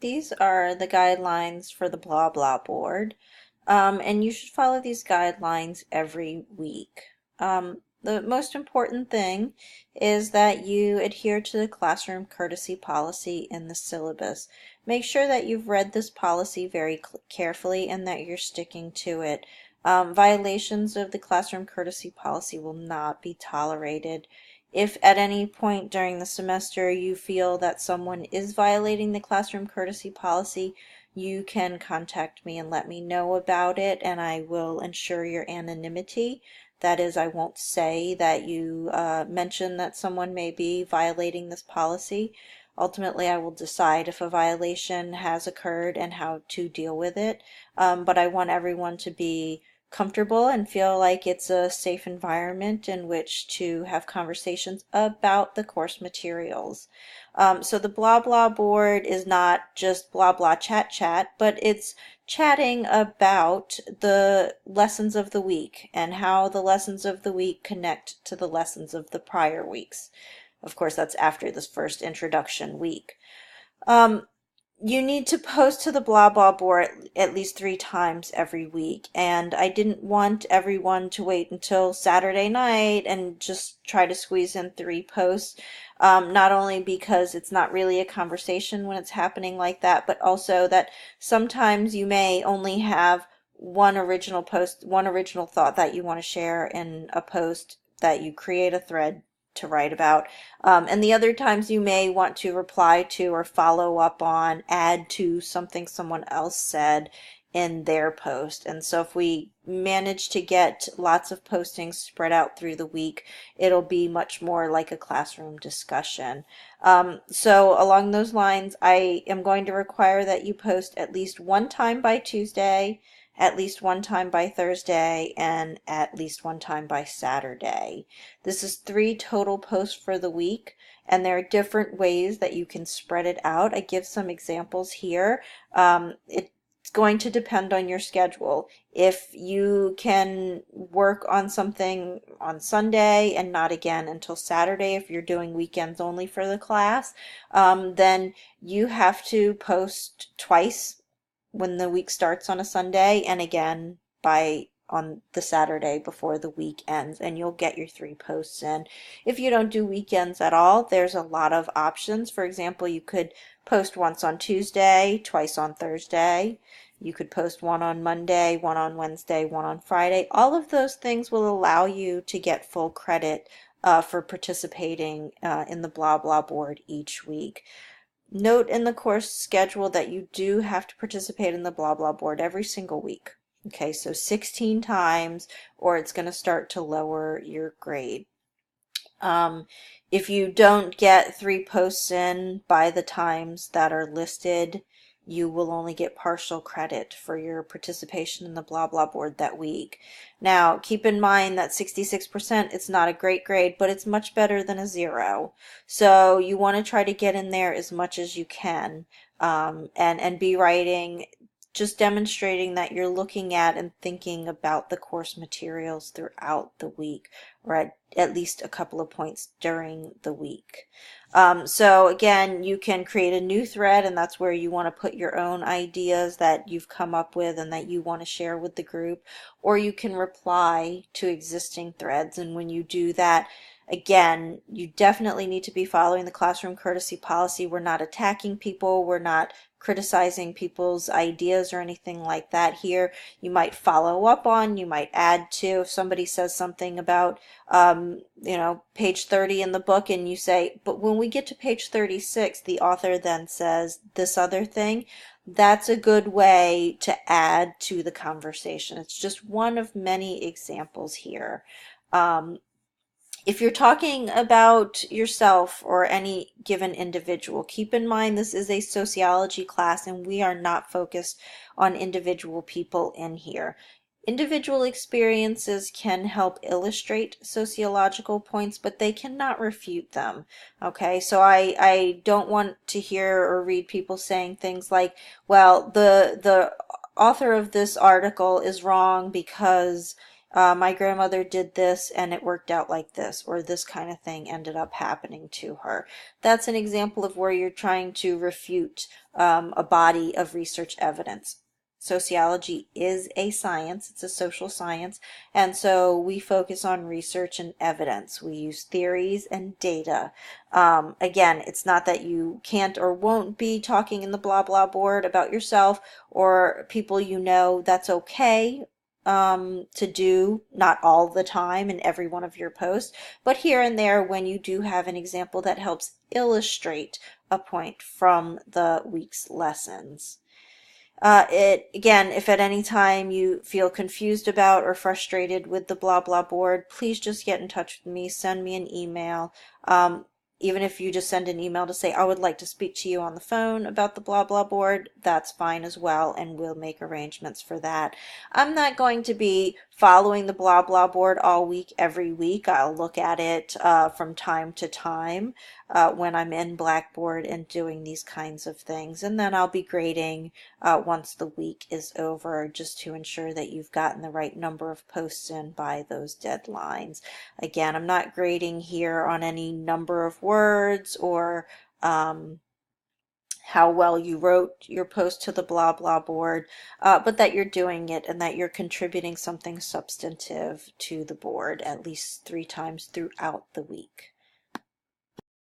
These are the guidelines for the blah blah board, and you should follow these guidelines every week. The most important thing is that you adhere to the classroom courtesy policy in the syllabus. Make sure that you've read this policy very carefully and that you're sticking to it. Violations of the classroom courtesy policy will not be tolerated. If at any point during the semester you feel that someone is violating the classroom courtesy policy, you can contact me and let me know about it, and I will ensure your anonymity. That is, I won't say that you mentioned that someone may be violating this policy. Ultimately, I will decide if a violation has occurred and how to deal with it, but I want everyone to be comfortable and feel like it's a safe environment in which to have conversations about the course materials. So the blah blah board is not just blah blah chat chat, but it's chatting about the lessons of the week and how the lessons of the week connect to the lessons of the prior weeks. Of course, that's after this first introduction week. You need to post to the blah blah board at least 3 times every week, and I didn't want everyone to wait until Saturday night and just try to squeeze in 3 posts, not only because it's not really a conversation when it's happening like that, but also that sometimes you may only have one original post, one original thought that you want to share in a post that you create a thread to write about, and the other times you may want to reply to or follow up on, add to something someone else said in their post. And so if we manage to get lots of postings spread out through the week, it'll be much more like a classroom discussion. So along those lines, I am going to require that you post at least 1 time by Tuesday, at least 1 time by Thursday, and at least 1 time by Saturday. This is 3 total posts for the week, and there are different ways that you can spread it out. I give some examples here. It's going to depend on your schedule. If you can work on something on Sunday and not again until Saturday, if you're doing weekends only for the class, then you have to post twice when the week starts on a Sunday and again on the Saturday before the week ends, and you'll get your 3 posts in. If you don't do weekends at all, there's a lot of options. For example, you could post once on Tuesday, twice on Thursday. You could post 1 on Monday, 1 on Wednesday, 1 on Friday. All of those things will allow you to get full credit for participating in the blah blah board each week. Note in the course schedule that you do have to participate in the blah blah board every single week. Okay, so 16 times or it's going to start to lower your grade. If you don't get 3 posts in by the times that are listed, you will only get partial credit for your participation in the blah blah board that week. Now, keep in mind that 66%, it's not a great grade, but it's much better than a 0. So you want to try to get in there as much as you can, and be writing, just demonstrating that you're looking at and thinking about the course materials throughout the week, or at least a couple of points during the week. So again, you can create a new thread, and that's where you want to put your own ideas that you've come up with and that you want to share with the group, or you can reply to existing threads. And when you do that, again, you definitely need to be following the classroom courtesy policy. We're not attacking people. We're not criticizing people's ideas or anything like that here. You might follow up on, you might add to. If somebody says something about, page 30 in the book, and you say, but when we get to page 36, the author then says this other thing, that's a good way to add to the conversation. It's just one of many examples here. If you're talking about yourself or any given individual, keep in mind this is a sociology class and we are not focused on individual people in here. Individual experiences can help illustrate sociological points, but they cannot refute them. Okay, so I don't want to hear or read people saying things like, well, the author of this article is wrong because my grandmother did this and it worked out like this, or this kind of thing ended up happening to her. That's an example of where you're trying to refute a body of research evidence. Sociology is a science, it's a social science, and so we focus on research and evidence. We use theories and data. Again, it's not that you can't or won't be talking in the blah blah board about yourself or people you know. That's okay to do, not all the time in every one of your posts, but here and there when you do have an example that helps illustrate a point from the week's lessons. Again, if at any time you feel confused about or frustrated with the blah blah board, please just get in touch with me, send me an email. Even if you just send an email to say, I would like to speak to you on the phone about the blah blah board, that's fine as well, and we'll make arrangements for that. I'm not going to be following the blah blah board all week, every week. I'll look at it from time to time when I'm in Blackboard and doing these kinds of things, and then I'll be grading once the week is over, just to ensure that you've gotten the right number of posts in by those deadlines. Again, I'm not grading here on any number of words or how well you wrote your post to the blah blah board, but that you're doing it and that you're contributing something substantive to the board at least 3 times throughout the week.